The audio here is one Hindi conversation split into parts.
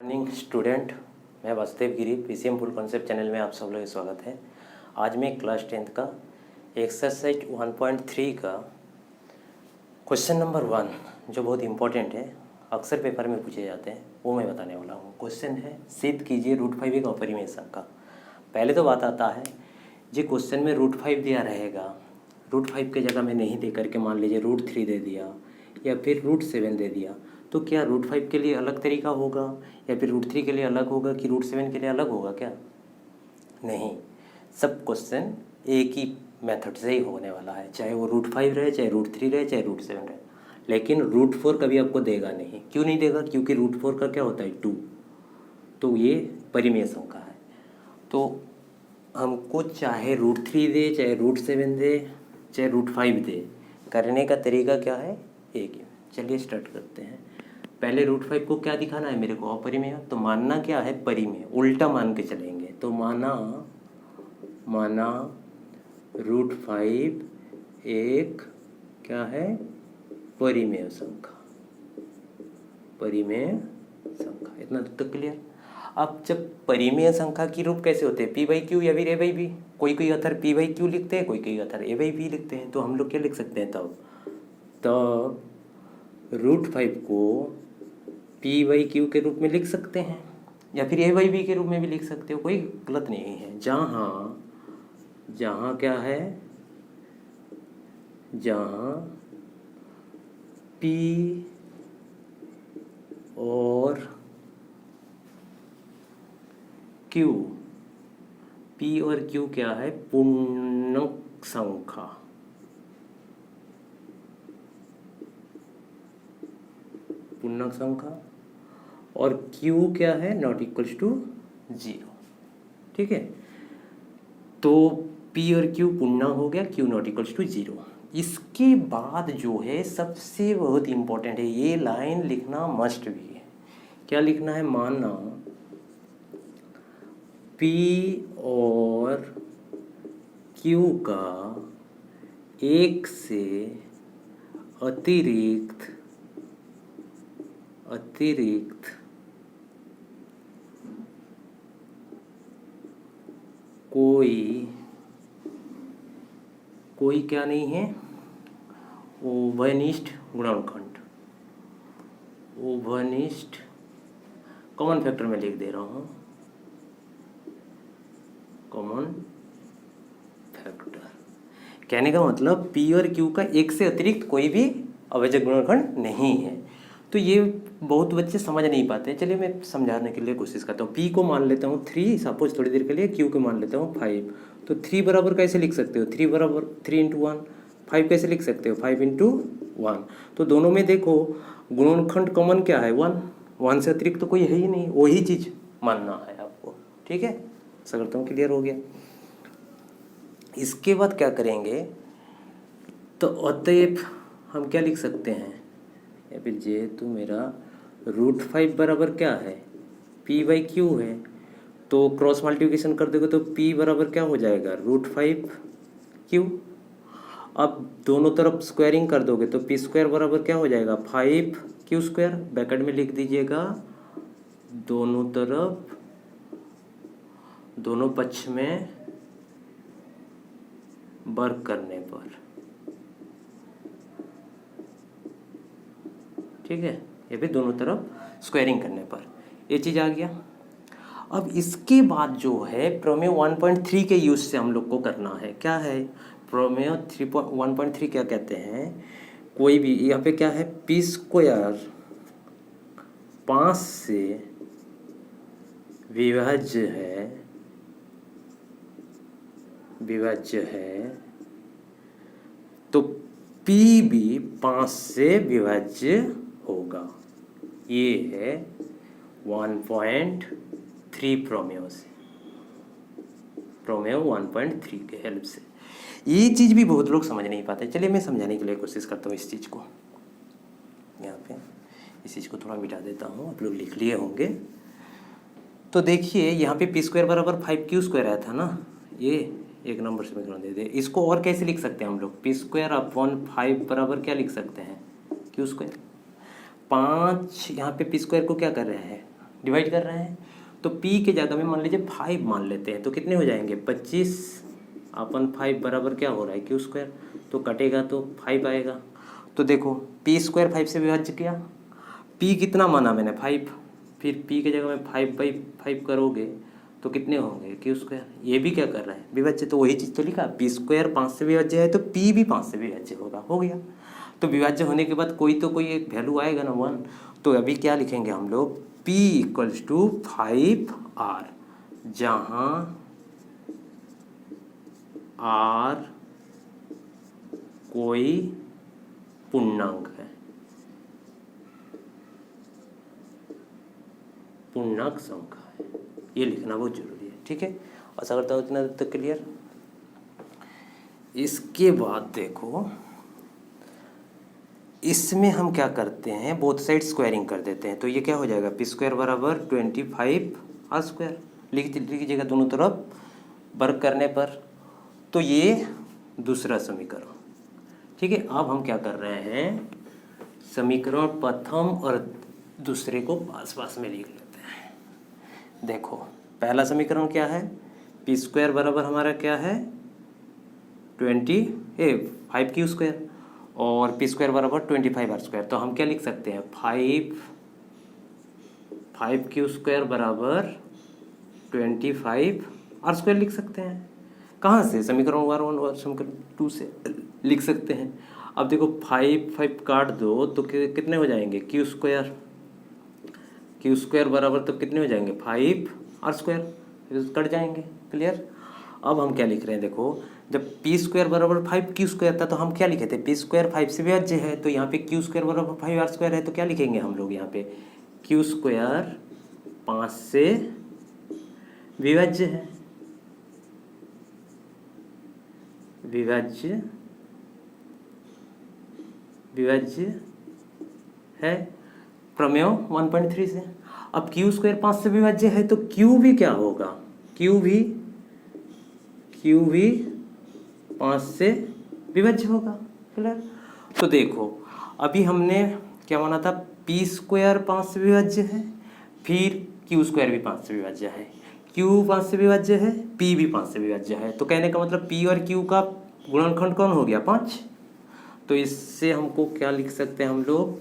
मॉर्निंग स्टूडेंट, मैं वासुदेव गिरी पीसीएम फुल कॉन्सेप्ट चैनल में आप सब लोग का स्वागत है। आज मैं क्लास 10th का एक्सरसाइज 1.3 का क्वेश्चन नंबर 1 जो बहुत इंपॉर्टेंट है, अक्सर पेपर में पूछे जाते हैं, वो मैं बताने वाला हूँ। क्वेश्चन है सिद्ध कीजिए √5 एक अपरिमेय संख्या। पहले तो बात आता है जी, क्वेश्चन में √5 दिया रहेगा, √5 की जगह में नहीं दे करके मान लीजिए √3 दे दिया या फिर √7 दे दिया, तो क्या √5 के लिए अलग तरीका होगा या फिर √3 के लिए अलग होगा कि √7 के लिए अलग होगा? क्या नहीं, सब क्वेश्चन एक ही मेथड से ही होने वाला है, चाहे वो √5 रहे, चाहे √3 रहे, चाहे √7 रहे। लेकिन √4 कभी आपको देगा नहीं। क्यों नहीं देगा? क्योंकि √4 का क्या होता है 2, तो ये परिमेय संख्या है। तो हमको चाहे √3 दे, चाहे √7 दे, चाहे √5 दे, करने का तरीका क्या है? एक ही। चलिए स्टार्ट करते हैं। पहले √5 को क्या दिखाना है मेरे को? अपरिमेय। तो मानना क्या है? परिमेय। उल्टा मान के चलेंगे तो माना √5 एक क्या है? परिमेय संख्या। परिमेय संख्या, इतना तक क्लियर। अब जब परिमेय संख्या की रूप कैसे होते हैं? p/q या फिर a/b। कोई अथर p/q लिखते हैं, कोई अथर a/b लिखते हैं। तो हम लोग क्या लिख सकते हैं तब √5 को p/q के रूप में लिख सकते हैं या फिर a/b के रूप में भी लिख सकते हो, कोई गलत नहीं है। जहाँ क्या है, जहाँ p और q, p और q क्या है? पूर्णांक संख्या। पूर्णांक संख्या। और q क्या है? Not equals to 0। ठीक है, तो p और q पूर्णांक हो गया, q नॉट इक्वल्स टू 0। इसके बाद जो है सबसे बहुत इंपॉर्टेंट है, ये लाइन लिखना मस्ट भी है। क्या लिखना है? माना p और q का एक से अतिरिक्त कोई क्या नहीं है? ओवनिष्ठ गुणनखंड। ओवनिष्ठ कॉमन फैक्टर में लिख दे रहा हूँ, कॉमन फैक्टर। कहने का मतलब p और q का एक से अतिरिक्त कोई भी अभाज्य गुणनखंड नहीं है। तो ये बहुत बच्चे समझ नहीं पाते। चलिए मैं समझाने के लिए कोशिश करता हूँ। p को मान लेता हूँ 3, सपोज थोड़ी देर के लिए। q को मान लेता हूँ 5। तो 3 बराबर कैसे लिख सकते हो? 3 बराबर 3 × 1। 5 कैसे लिख सकते हो? 5 × 1। तो दोनों में देखो गुणनखंड कॉमन क्या है? 1 से अतिरिक्त तो कोई है ही नहीं, वही चीज़ मानना है आपको। ठीक है, ऐसा करता हूँ, क्लियर हो गया। इसके बाद क्या करेंगे? तो अतएव हम क्या लिख सकते हैं? या फिर जेहेतु मेरा √5 बराबर क्या है? p/q है, तो क्रॉस मल्टीप्लिकेशन कर दोगे तो p बराबर क्या हो जाएगा? √5q। अब दोनों तरफ स्क्वायरिंग कर दोगे तो p² बराबर क्या हो जाएगा? 5q²। ब्रैकेट में लिख दीजिएगा, दोनों तरफ, दोनों पक्ष में वर्ग करने पर। ठीक है, ये भी दोनों तरफ स्क्वायरिंग करने पर, ये चीज़ आ गया। अब इसके बाद जो है प्रमेय 1.3 के यूज से हम लोग को करना है। क्या है प्रमेय 1.3? क्या कहते हैं? कोई भी यहाँ पे क्या है? p² 5 से विभाज्य है, तो p भी 5 से विभाज्य होगा। ये है 1.3 प्रमेय 1.3 के हेल्प से। ये चीज़ भी बहुत लोग समझ नहीं पाते। चलिए मैं समझाने के लिए कोशिश करता हूँ इस चीज़ को। यहाँ पे इस चीज़ को थोड़ा मिटा देता हूँ, आप लोग लिख लिए होंगे। तो देखिए यहाँ पे p² बराबर 5q² आया था ना, ये एक नंबर समीकरण दे दे। इसको और कैसे लिख सकते हैं हम लोग? p² 5 बराबर क्या लिख सकते हैं? q²। 5 यहाँ पे p² को क्या कर रहे हैं? डिवाइड कर रहे हैं। तो p के जगह में मान लीजिए 5 मान लेते हैं, तो कितने हो जाएंगे 25 अपन 5 बराबर क्या हो रहा है क्यू स्क्वायर, तो कटेगा तो 5 आएगा। तो देखो p स्क्वायर 5 से विभाज्य किया, p कितना माना मैंने 5, फिर p के जगह में 5/5 करोगे तो कितने होंगे क्यू स्क्वायर। ये भी क्या कर रहा है विभाज्य, तो वही चीज़ तो लिखा, p स्क्वायर 5 से विभाज्य है तो p भी 5 से विभाज्य होगा, हो गया। तो विभाज्य होने के बाद कोई तो कोई एक वैल्यू आएगा ना 1, तो अभी क्या लिखेंगे हम लोग p इक्वल्स टू 5r, जहाँ r कोई पूर्णांक है, पूर्णांक संख्या है, ये लिखना बहुत जरूरी है, ठीक है। आशा करता हूँ इतना तक क्लियर। इसके बाद देखो इसमें हम क्या करते हैं, बोथ साइड स्क्वायरिंग कर देते हैं, तो ये क्या हो जाएगा p स्क्वायर बराबर 25r स्क्वायर, लिख लीजिएगा दोनों तरफ वर्क करने पर। तो ये दूसरा समीकरण, ठीक है। अब हम क्या कर रहे हैं, समीकरण प्रथम और दूसरे को पास पास में लिख लेते हैं। देखो पहला समीकरण क्या है, p स्क्वायर बराबर हमारा क्या है 5q स्क्वायर, और p स्क्वायर बराबर 25r स्क्वायर। तो हम क्या लिख सकते हैं 5q स्क्वायर बराबर 25r स्क्वायर लिख सकते हैं। कहाँ से, समीकरण 1 और समीकरण 2 से लिख सकते हैं। अब देखो 5 काट दो तो कितने हो जाएंगे q स्क्वायर बराबर तो कितने हो जाएंगे 5r स्क्वायर, कट जाएंगे, क्लियर। अब हम क्या लिख रहे हैं, देखो जब p स्क्वायर बराबर 5q स्क्वायर था तो हम क्या लिखे थे, p स्क्वायर 5 से विभाज्य है, तो यहाँ पे q स्क्वायर बराबर 5r स्क्वायर है, तो क्या लिखेंगे हम लोग यहाँ पे q स्क्वायर 5 से विभाज्य है, विभाज्य है प्रमेय 1.3 से। अब q स्क्वायर 5 से विभाज्य है तो q भी क्या होगा, q भी 5 से विभाज्य होगा, क्लियर। तो देखो अभी हमने क्या माना था, p स्क्वायर 5 से विभाज्य है, फिर q स्क्वायर भी 5 से विभाज्य है, q 5 से विभाज्य है, p भी 5 से विभाज्य है। तो कहने का मतलब p और q का गुणनखंड कौन हो गया 5। तो इससे हमको क्या लिख सकते हैं हम लोग,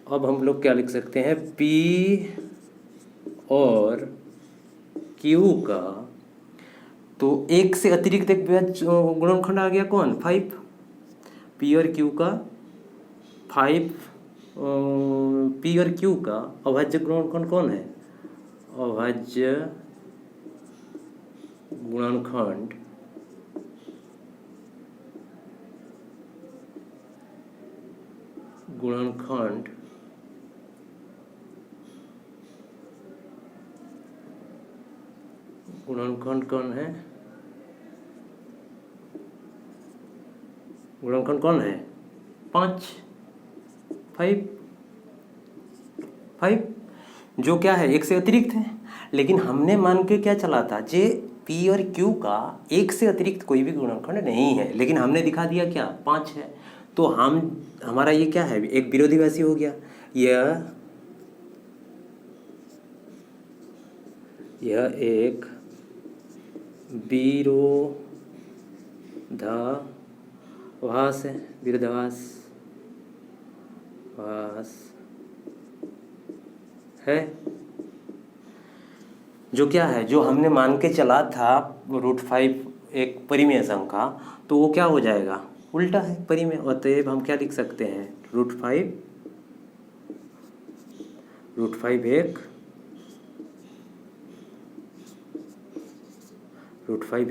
अब हम लोग क्या लिख सकते हैं, p और q का तो एक से अतिरिक्त एक गुणनखंड आ गया कौन 5, p और q का 5, p और q का अभाज्य गुणनखंड कौन है, अभाज्य गुणनखंड कौन है, गुणनखंड कौन है 5 जो क्या है एक से अतिरिक्त है। लेकिन हमने मान के क्या चला था, जे p और q का एक से अतिरिक्त कोई भी गुणनखंड नहीं है, लेकिन हमने दिखा दिया क्या 5 है। तो हमारा ये क्या है, एक विरोधाभासी हो गया, यह एक विरोधाभास है, विरोधाभास है, जो क्या है, जो हमने मान के चला था √5 एक परिमेय संख्या, तो वो क्या हो जाएगा उल्टा है परिमेय। अतएव हम क्या लिख सकते हैं, √5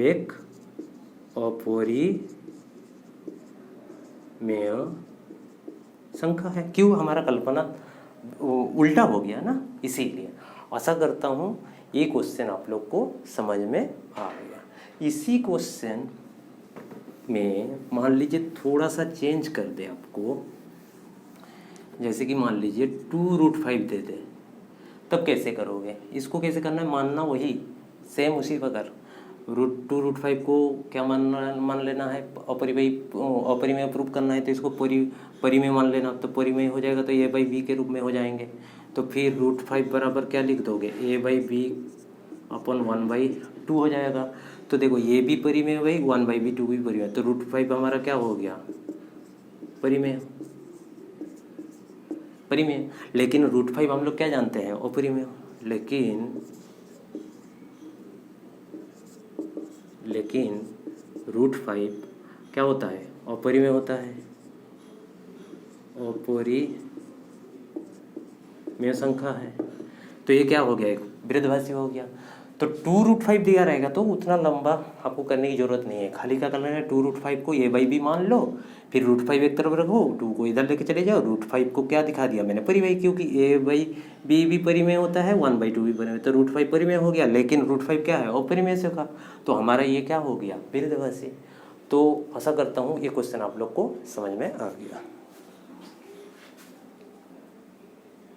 एक अपरिमेय संख्या है। क्यों, हमारा कल्पना उल्टा हो गया ना, इसीलिए। आशा करता हूँ ये क्वेश्चन आप लोग को समझ में आ गया। इसी क्वेश्चन में मान लीजिए थोड़ा सा चेंज कर दे आपको, जैसे कि मान लीजिए 2√5 दे दे, तब कैसे करोगे, इसको कैसे करना है, मानना वही सेम उसी प्रकार। 2√5 को क्या मान लेना है, अपरिमेय प्रूफ करना है, तो इसको परिमेय मान लेना, तो परिमेय हो जाएगा तो a/b के रूप में हो जाएंगे। तो फिर √5 बराबर क्या लिख दोगे, a/b/1/2 हो जाएगा। तो देखो ये भी परिमेय है भाई, 1/b2 भी परिमेय है, तो √5 हमारा क्या हो गया, परिमेय। परिमेय, लेकिन √5 हम लोग क्या जानते हैं, अपरिमेय। लेकिन √5 क्या होता है, अपरिमेय होता है, अपरिमेय संख्या है। तो ये क्या हो गया, एक विरोधाभासी हो गया। तो 2√5 दिया रहेगा तो उतना लंबा आपको करने की जरूरत नहीं है, खाली क्या करना है, 2√5 को a/b मान लो, फिर √5 एक तरफ रखो, 2 को इधर लेके चले जाओ। √5 को क्या दिखा दिया मैंने, परिमेय, क्योंकि a/b भी परिमेय होता है, 1/2 भी परिमेय, तो √5 परिमेय हो गया। लेकिन √5 क्या है, अपरिमेय से का, तो हमारा ये क्या हो गया, विरोधाभासी। तो आशा करता हूँ ये क्वेश्चन आप लोग को समझ में आ गया।